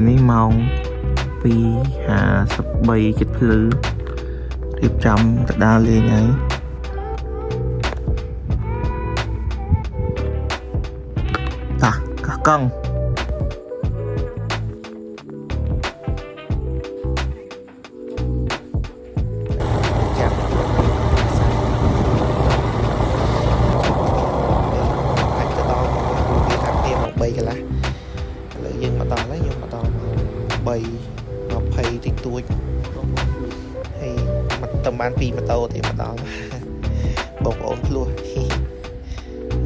ពេលនេះម៉ោង 2:53 ជិតភ្លឺរៀបចំទៅដើរលេងហើយតាកោះកង់3 កន្លះឥឡូវយើងមកដល់ហើយយើងមកដល់3:20តិចតួចហើយមកតំបាន2ម៉ូតូទេមកដល់បងប្អូនភ្លោះ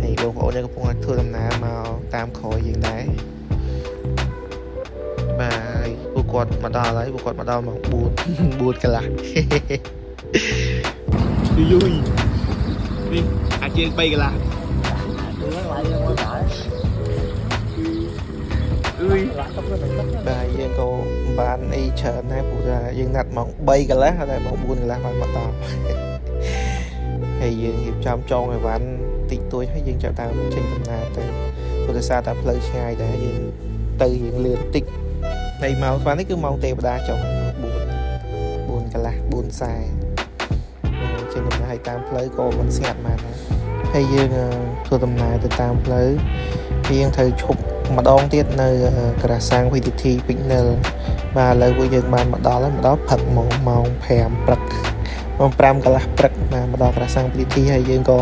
ហើយបងប្អូនយើងកំពុងធ្វើដំណើរមកតាមក្រោយយើងដែរបាទពួកគាត់មកដល់ហើយពួកគាត់មកដល់ម៉ោង4 កន្លះយូយនេះអាចជាង3 កន្លះបាទយើងក៏បានអីច្រើនដែរព្រោះថាយើងណាត់ម៉ោង3 កន្លះហើយម៉ោង4 កន្លះបានមកដល់ហើយយើងរៀបចំចងអីវ៉ាន់តិចតួចហើយយើងចាប់តាមចេញដំណើរទៅព្រោះថាតែផ្លូវឆ្ងាយដែរយើងទៅយើងលឿនតិចហើយម៉ោងស្មាននេះគឺម៉ោងទេវតាចុង4 កន្លះ4:40ចេញដំណើរហើយតាមផ្លូវក៏មិនស្ងាត់មែនដែរហើយយើងធ្វើដំណើរទៅតាមផ្លូវហើយយើងត្រូវឈប់ម្ដងទៀតនៅក្រាសាំង VTT Pignal បាទឥឡូវពួកយើងបានមកដល់ហើយមកដល់ព្រឹកម៉ោង5 ព្រឹកម៉ោង5 កន្លះព្រឹកមកដល់ក្រាសាំង VTT ហើយយើងក៏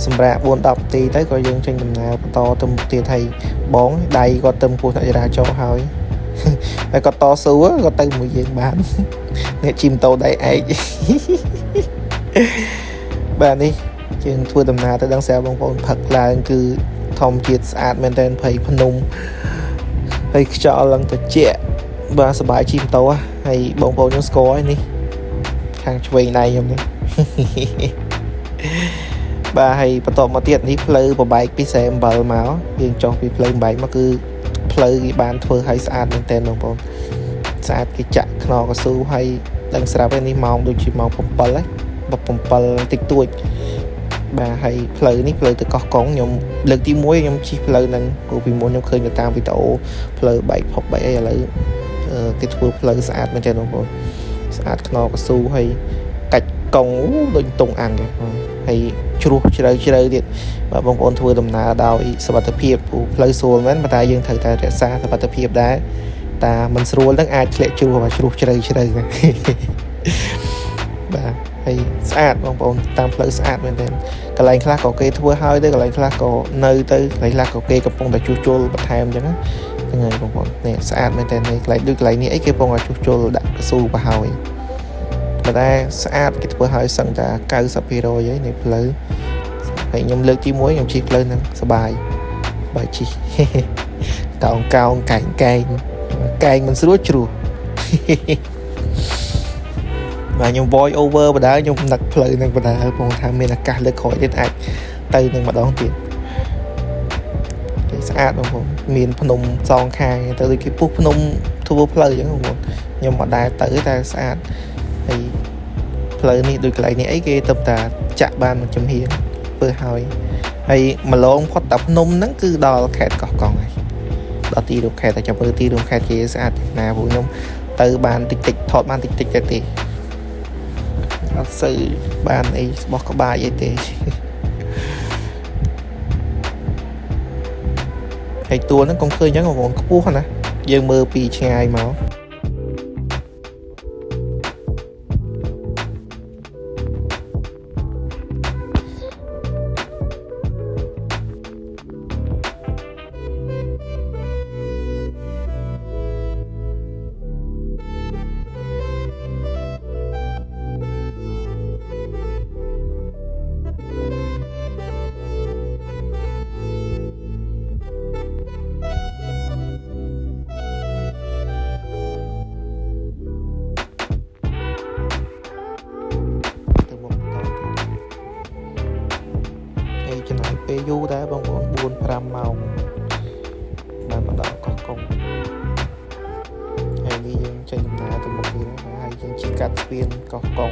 សម្រាប់ 4-10 នាទីទៅក៏យើងចេញដំណើរបន្តទៅមុខទៀតហើយបងដៃគាត់ទៅពោះអ្នកចរាចរណ៍ហើយហើយគាត់តស៊ូគាត់ទៅមួយយើងបានអ្នកជិះម៉ូតូដៃឯកបាទនេះយើងធ្វើដំណើរទៅដល់ស្រាប់បងប្អូនព្រឹកឡើងគឺធម្មជាតិស្អាតមែនតើភ័យភ្នំហើយខ្យល់ឡើងត្រជាក់បាទសប្បាយជិះម៉ូតូហើយបងប្អូនខ្ញុំស្គាល់ហើយនេះខាងឆ្វេងដៃខ្ញុំនេះបាទហើយបន្តមកទៀតនេះផ្លូវបបែកពីស្រែអំបិលមកយើងចុះពីផ្លូវបបែកមកគឺផ្លូវគេបានធ្វើឲ្យស្អាតមែនតើបងប្អូនស្អាតគេចាក់ខ្នងកស៊ូហើយដឹងស្រាប់ហើយនេះម៉ោងដូចជាម៉ោង7ហើយ7តិចតួចបាទហើយផ្លូវនេះផ្លូវទៅកោះកុងខ្ញុំលើកទី1ខ្ញុំជិះផ្លូវហ្នឹងព្រោះពីមុនខ្ញុំឃើញទៅតាមវីដេអូផ្លូវបែកផុកបែកអីឥឡូវគេធ្វើផ្លូវស្អាតមែនទេបងប្អូនស្អាតខ្នងកស៊ូហើយកាច់កុងដូចតុងអាំងហើយជ្រោះជ្រៅទៀតបាទបងប្អូនធ្វើដំណើរដោយសុវត្ថិភាពព្រោះផ្លូវស្រួលមែនប៉ុន្តែយើងត្រូវតែរក្សាសុវត្ថិភាពដែរតែមិនស្រួលហ្នឹងអាចធ្លាក់ជ្រោះជ្រោះជ្រៅណាបាទហើយស្អាតបងប្អូនតាមផ្លូវស្អាតមែនទេកន្លែងខ្លះក៏គេធ្វើហើយទៅកន្លែងខ្លះក៏នៅទៅកន្លែងខ្លះក៏គេកំពុងតែជួសជុលបន្ថែមអញ្ចឹងហ្នឹងហើយបងប្អូននេះស្អាតមែនទេកន្លែងដូចកន្លែងនេះអីគេកំពុងតែជួសជុលដាក់កស៊ូទៅហើយប៉ុន្តែស្អាតគេធ្វើឲ្យសឹងតែ 90% ហើយនៃផ្លូវហើយខ្ញុំលើកទី1ខ្ញុំជិះផ្លូវហ្នឹងសប្បាយបើជិះកោងកែងមិនស្រួលជ្រោះបាទខ្ញុំ voice over បណ្ដាខ្ញុំនឹកផ្លូវនឹងបណ្ដាបងថាមានអាកាសលើក្រោយទៀតអាចទៅនឹងម្ដងទៀតគេស្អាតបងប្អូនមានភ្នំសងខាងទៅដូចគេពុះភ្នំធ្វើផ្លូវអញ្ចឹងបងប្អូនខ្ញុំមកដែរទៅតែស្អាតហើយផ្លូវនេះដូចកន្លែងនេះអីគេទៅតែចាក់បានមួយចំហៀងធ្វើហើយម្លងផុតតាភ្នំហ្នឹងគឺដល់ខេត្តកោះកុងហើយដល់ទីរួមខេត្តតែចាំមើលទីរួមខេត្តគេស្អាតណាព្រោះខ្ញុំទៅបានតិចថតបានតិចទៅទេអត់សូវបានអីស្បោះក្បាយអីទេហើយទួលហ្នឹងកុំឃើញអញ្ចឹងបងប្អូនខ្ពស់ណាយើងមើលពីឆ្ងាយមកចំណាយពេលយូរដែរបងប្អូន 4-5 ម៉ោងបានមកដល់កោះកុងហើយនេះយើងចេញដំណើរទៅមុខទៀតហើយយើងជិះកាត់ស្ពានកោះកុង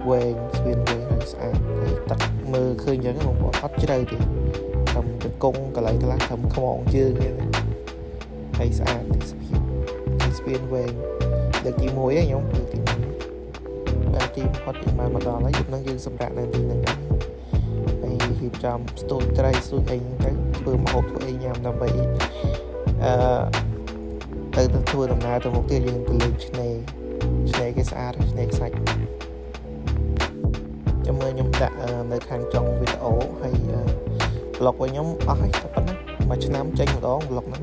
វែងស្ពានវែងហើយស្អាតហើយទឹកមើលឃើញអញ្ចឹងបងប្អូនអត់ជ្រៅទេត្រឹមជង្គង់កន្លែងខ្លះត្រឹមខ្មងជើងទេហើយស្អាតទេសភាព ស្ពានវែងលើកទី1ឯងខ្ញុំលើកទី1ដល់ទីផុតយើងបានមកដល់ហើយយើងនឹងយើងសម្រាប់នៅទីហ្នឹងដែរហើយរៀបចំស្ទូចត្រីស្ទូចអីហ្នឹងទៅធ្វើម្ហូបធ្វើអីញ៉ាំដើម្បីទៅធ្វើដំណើរទៅមុខទៀតយើងទៅលេងឆ្នេរគេស្អាតឆ្នេរខ្សាច់ចាំមើលខ្ញុំដាក់នៅខាងចុងវីដេអូហើយ vlog របស់ខ្ញុំអស់ហើយតែប៉ុណ្ណឹងមួយឆ្នាំចេញម្ដង vlog ហ្នឹង